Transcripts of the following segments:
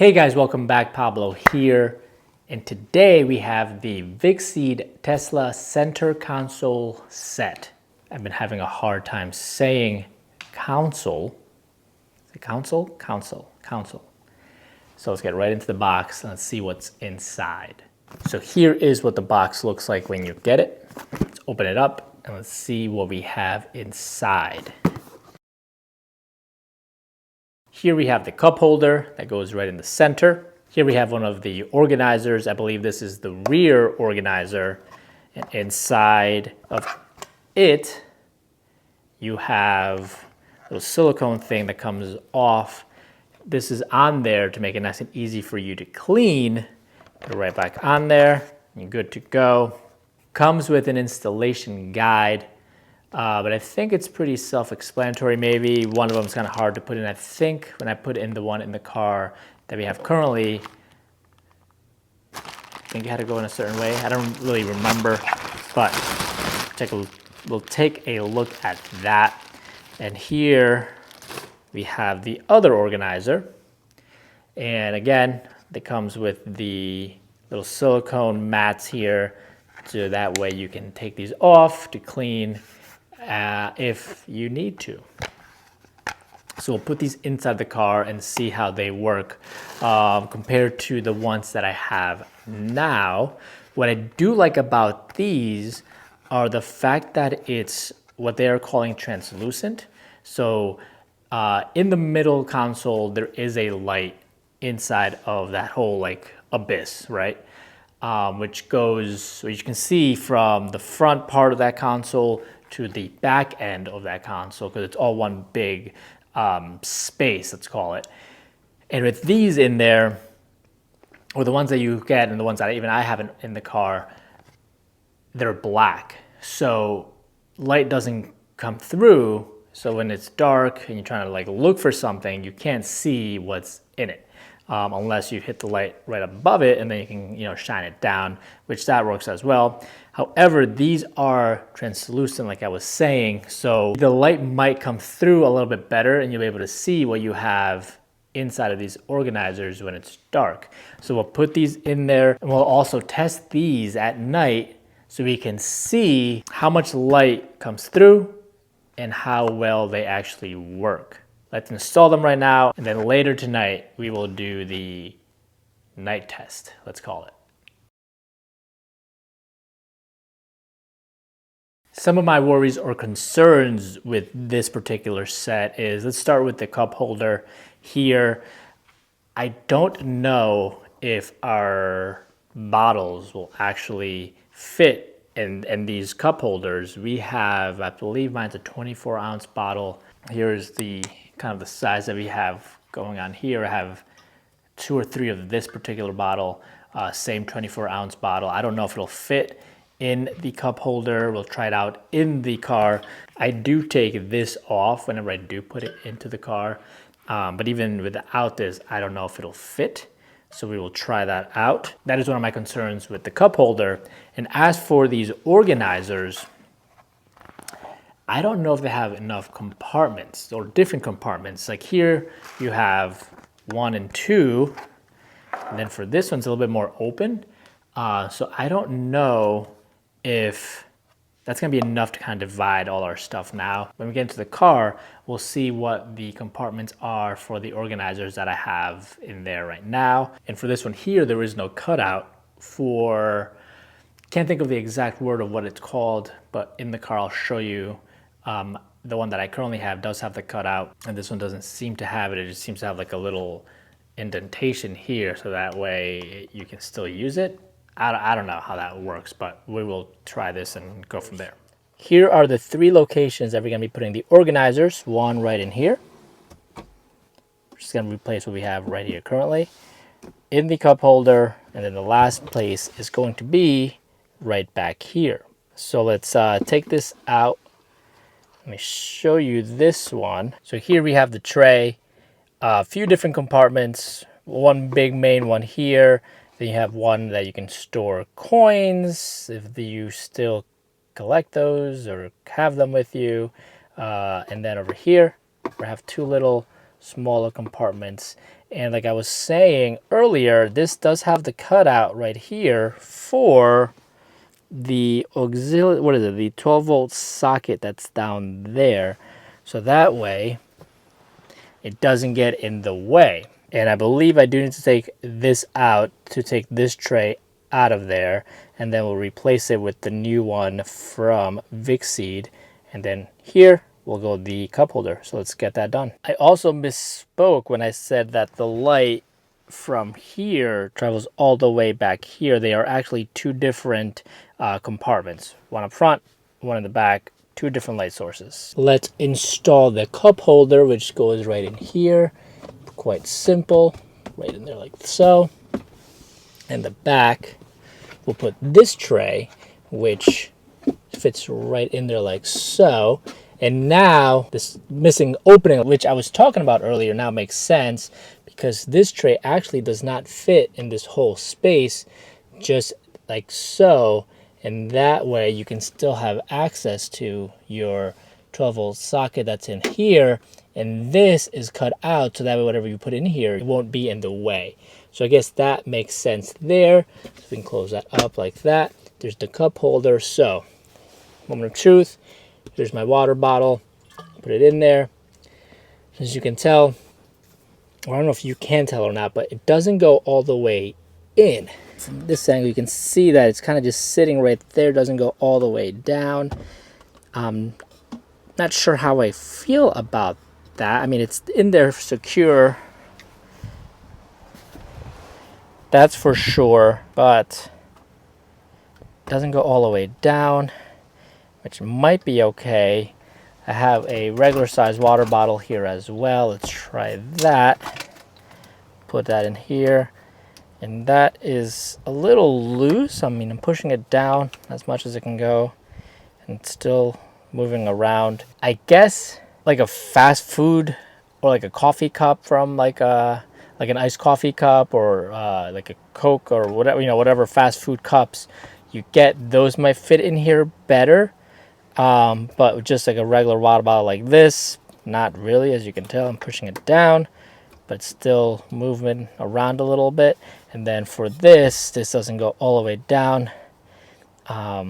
Hey guys, welcome back. Pablo here, and today we have the Vicseed Tesla Center Console set. I've been having a hard time saying console. Is it console? Console. So let's get right into the box and let's see what's inside. So here is what the box looks like when you get it. Let's open it up and let's see what we have inside. Here we have the cup holder that goes right in the center. Here we have one of the organizers. I believe this is the rear organizer. And inside of it, you have a little silicone thing that comes off. This is on there to make it nice and easy for you to clean. Put it right back on there. You're good to go. Comes with an installation guide. But I think it's pretty self-explanatory. Maybe one of them is kind of hard to put in. I think when I put in the one in the car that we have currently, I think you had to go in a certain way. I don't really remember, but we'll take a look at that. And here we have the other organizer. And again, it comes with the little silicone mats here, so that way you can take these off to clean if you need to. So we'll put these inside the car and see how they work compared to the ones that I have now. What I do like about these are the fact that it's what they are calling translucent. So in the middle console, there is a light inside of that whole like abyss, right? Which goes, so you can see from the front part of that console to the back end of that console, because it's all one big space, let's call it. And with these in there, or the ones that you get and the ones that I have in the car, they're black. So light doesn't come through. So when it's dark and you're trying to like look for something, you can't see what's in it. Unless you hit the light right above it and then you can shine it down, which that works as well. However, these are translucent like I was saying, so the light might come through a little bit better and you'll be able to see what you have inside of these organizers when it's dark. So we'll put these in there and we'll also test these at night so we can see how much light comes through and how well they actually work. Let's install them right now, and then later tonight, we will do the night test, let's call it. Some of my worries or concerns with this particular set is, let's start with the cup holder here. I don't know if our bottles will actually fit in these cup holders. We have, I believe mine's a 24-ounce bottle. Here's the kind of the size that we have going on here. I have 2 or 3 of this particular bottle, same 24-ounce bottle. I don't know if it'll fit in the cup holder. We'll try it out in the car. I do take this off whenever I do put it into the car, but even without this, I don't know if it'll fit. So we will try that out. That is one of my concerns with the cup holder. And as for these organizers, I don't know if they have enough compartments or different compartments. Like here you have 1 and 2, and then for this one's a little bit more open. So I don't know if that's gonna be enough to kind of divide all our stuff now. When we get into the car, we'll see what the compartments are for the organizers that I have in there right now. And for this one here, there is no cutout for, can't think of the exact word of what it's called, but in the car I'll show you. The one that I currently have does have the cutout, and this one doesn't seem to have it. It just seems to have like a little indentation here, so that way you can still use it. I don't know how that works, but we will try this and go from there. Here are the 3 locations that we're gonna be putting the organizers. One right in here. We're just gonna replace what we have right here currently. In the cup holder, and then the last place is going to be right back here. So let's take this out. Let me show you this one. So here we have the tray, a few different compartments, one big main one here. Then you have one that you can store coins if you still collect those or have them with you. And then over here, we have 2 little smaller compartments. And like I was saying earlier, this does have the cutout right here for the auxiliary, what is it, the 12-volt socket that's down there. So that way it doesn't get in the way. And I believe I do need to take this out to take this tray out of there, and then we'll replace it with the new one from Vicseed. And then here will go the cup holder. So let's get that done. I also misspoke when I said that the light from here travels all the way back here. They are actually two different compartments, one up front, one in the back, two different light sources. Let's install the cup holder, which goes right in here. Quite simple, right in there like so. And the back, we'll put this tray, which fits right in there like so. And now this missing opening, which I was talking about earlier, now makes sense because this tray actually does not fit in this whole space, just like so. And that way you can still have access to your 12-volt socket that's in here. And this is cut out so that way whatever you put in here, it won't be in the way. So I guess that makes sense there. So we can close that up like that. There's the cup holder. So, moment of truth. Here's my water bottle. Put it in there. As you can tell, or I don't know if you can tell or not, but it doesn't go all the way in. From this angle, you can see that it's kind of just sitting right there. Doesn't go all the way down. Not sure how I feel about that. I mean, it's in there secure. That's for sure, but it doesn't go all the way down, which might be okay. I have a regular size water bottle here as well. Let's try that. Put that in here. And that is a little loose. I mean, I'm pushing it down as much as it can go and it's still moving around. I guess like a fast food or like a coffee cup from like an iced coffee cup or like a Coke or whatever, you know, whatever fast food cups you get, those might fit in here better. But just like a regular water bottle like this, not really. As you can tell, I'm pushing it down, but it's still moving around a little bit. And then for this doesn't go all the way down. I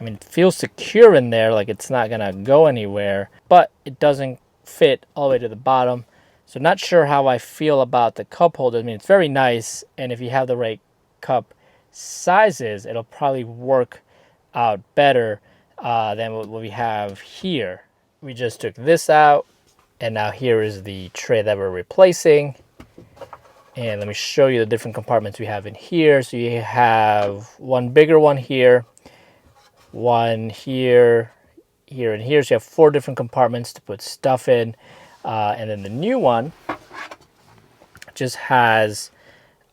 mean, it feels secure in there, like it's not gonna go anywhere, but it doesn't fit all the way to the bottom. So not sure how I feel about the cup holder. I mean, it's very nice, and if you have the right cup sizes, it'll probably work out better than what we have here. We just took this out, and now here is the tray that we're replacing. And let me show you the different compartments we have in here. So you have one bigger one here, one here, here, and here. So you have 4 different compartments to put stuff in. And then the new one just has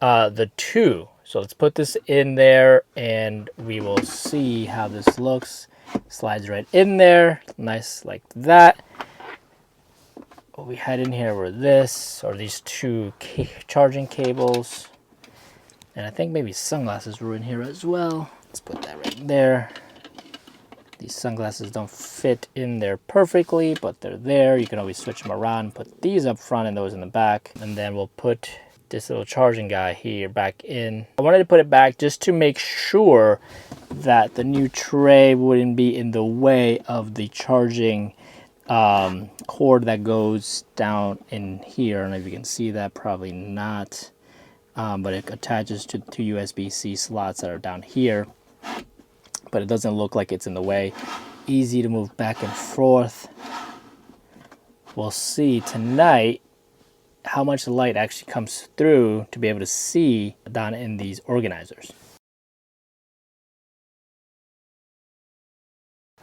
the 2. So let's put this in there and we will see how this looks. Slides right in there, nice like that. What we had in here were these 2 charging cables. And I think maybe sunglasses were in here as well. Let's put that right there. These sunglasses don't fit in there perfectly, but they're there. You can always switch them around, put these up front and those in the back. And then we'll put this little charging guy here back in. I wanted to put it back just to make sure that the new tray wouldn't be in the way of the charging cord that goes down in here. I don't know if you can see that, probably not. But it attaches to 2 USB-C slots that are down here. But it doesn't look like it's in the way. Easy to move back and forth. We'll see tonight how much light actually comes through to be able to see down in these organizers.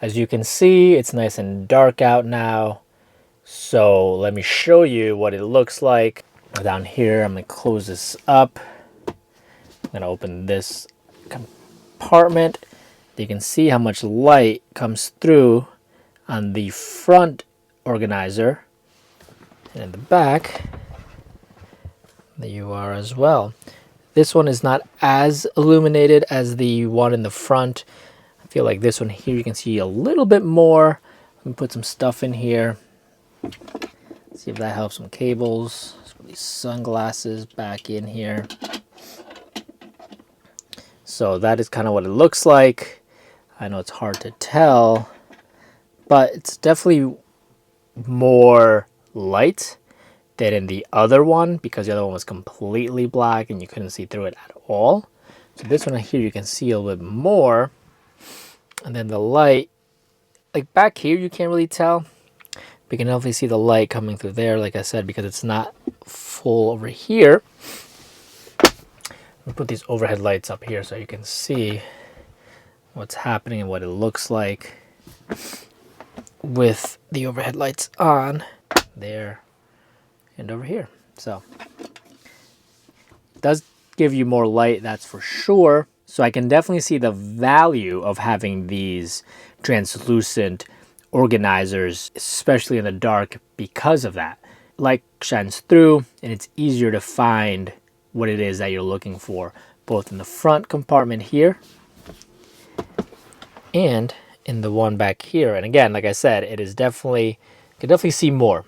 As you can see, it's nice and dark out now. So let me show you what it looks like. Down here, I'm gonna close this up. I'm gonna open this compartment. You can see how much light comes through on the front organizer. And in the back, there you are as well. This one is not as illuminated as the one in the front. I feel like this one here, you can see a little bit more. Let me put some stuff in here. See if that helps. Some cables. these sunglasses back in here. So that is kind of what it looks like. I know it's hard to tell, but it's definitely more light than in the other one, because the other one was completely black and you couldn't see through it at all. So this one here you can see a little bit more. And then the light, like back here you can't really tell. But you can definitely see the light coming through there, like I said, because it's not full over here. We'll put these overhead lights up here so you can see what's happening and what it looks like with the overhead lights on there and over here. So it does give you more light, that's for sure. So I can definitely see the value of having these translucent organizers, especially in the dark, because of that. Light shines through and it's easier to find what it is that you're looking for, both in the front compartment here and in the one back here. And again, like I said, it is definitely, you can definitely see more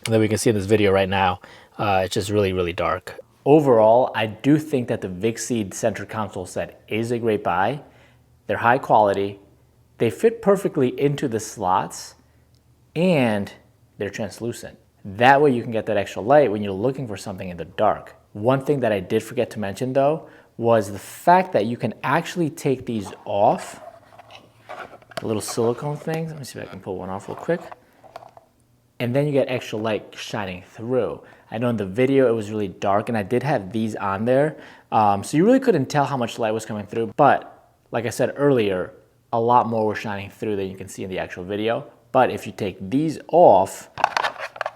than we can see in this video right now. It's just really, really dark. Overall, I do think that the Vicseed center console set is a great buy. They're high quality, they fit perfectly into the slots, and they're translucent. That way you can get that extra light when you're looking for something in the dark. One thing that I did forget to mention though was the fact that you can actually take these off, the little silicone things. Let me see if I can pull one off real quick. And then you get extra light shining through. I know in the video it was really dark and I did have these on there, so you really couldn't tell how much light was coming through, but like I said earlier, a lot more was shining through than you can see in the actual video. But if you take these off,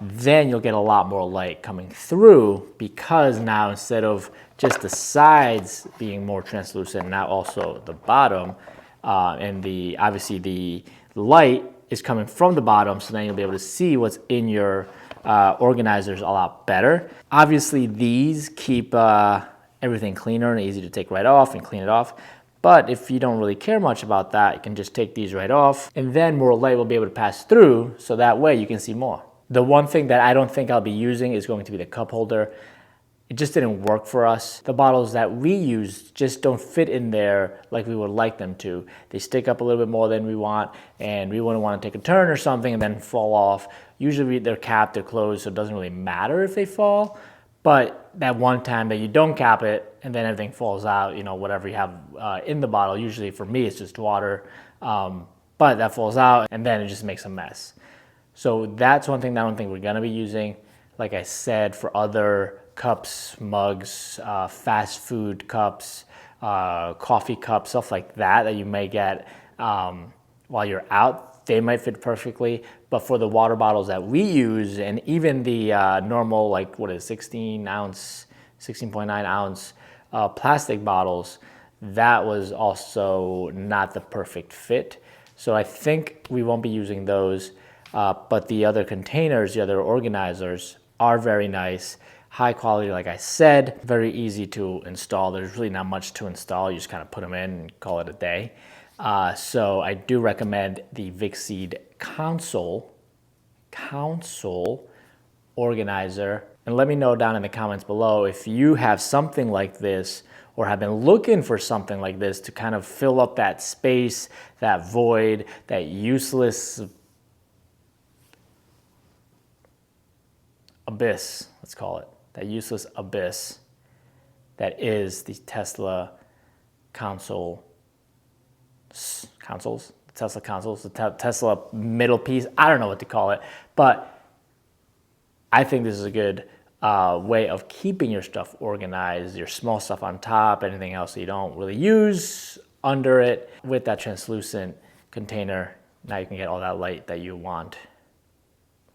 then you'll get a lot more light coming through, because now instead of just the sides being more translucent, now also the bottom, and obviously the light is coming from the bottom, so then you'll be able to see what's in your organizers a lot better. Obviously these keep everything cleaner and easy to take right off and clean it off. But if you don't really care much about that, you can just take these right off, and then more light will be able to pass through, so that way you can see more. The one thing that I don't think I'll be using is going to be the cup holder. It just didn't work for us. The bottles that we use just don't fit in there like we would like them to. They stick up a little bit more than we want, and we wouldn't want to take a turn or something and then fall off. Usually they're capped, they're closed, so it doesn't really matter if they fall. But that one time that you don't cap it and then everything falls out, you know, whatever you have in the bottle, usually for me it's just water, but that falls out and then it just makes a mess. So that's one thing that I don't think we're gonna be using. Like I said, for other cups, mugs, fast food cups, coffee cups, stuff like that you may get while you're out, they might fit perfectly. But for the water bottles that we use, and even the normal, like what is 16.9 ounce plastic bottles, that was also not the perfect fit. So I think we won't be using those. But the other containers, the other organizers are very nice, high quality, like I said, very easy to install. There's really not much to install. You just kind of put them in and call it a day. So I do recommend the Vicseed console organizer. And let me know down in the comments below if you have something like this or have been looking for something like this to kind of fill up that space, that void, that useless abyss, let's call it, that useless abyss that is the Tesla consoles, the Tesla consoles, the Tesla middle piece. I don't know what to call it, but I think this is a good way of keeping your stuff organized, your small stuff on top, anything else that you don't really use under it. With that translucent container, now you can get all that light that you want.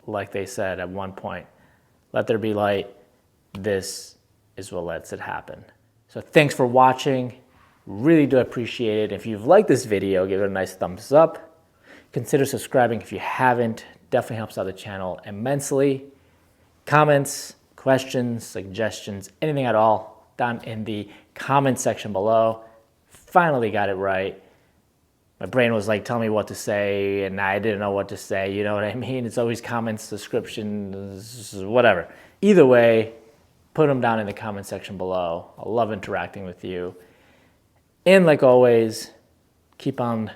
Like they said at one point, let there be light. This is what lets it happen. So thanks for watching. Really do appreciate it. If you've liked this video, give it a nice thumbs up. Consider subscribing if you haven't. Definitely helps out the channel immensely. Comments, questions, suggestions, anything at all, down in the comment section below. Finally got it right. My brain was like telling me what to say, and I didn't know what to say. You know what I mean? It's always comments, descriptions, whatever. Either way, put them down in the comment section below. I love interacting with you. And like always, keep on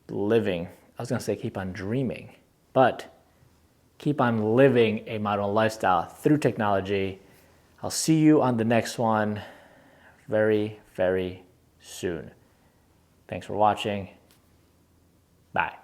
living. I was going to say keep on dreaming, but keep on living a modern lifestyle through technology. I'll see you on the next one very, very soon. Thanks for watching. Bye.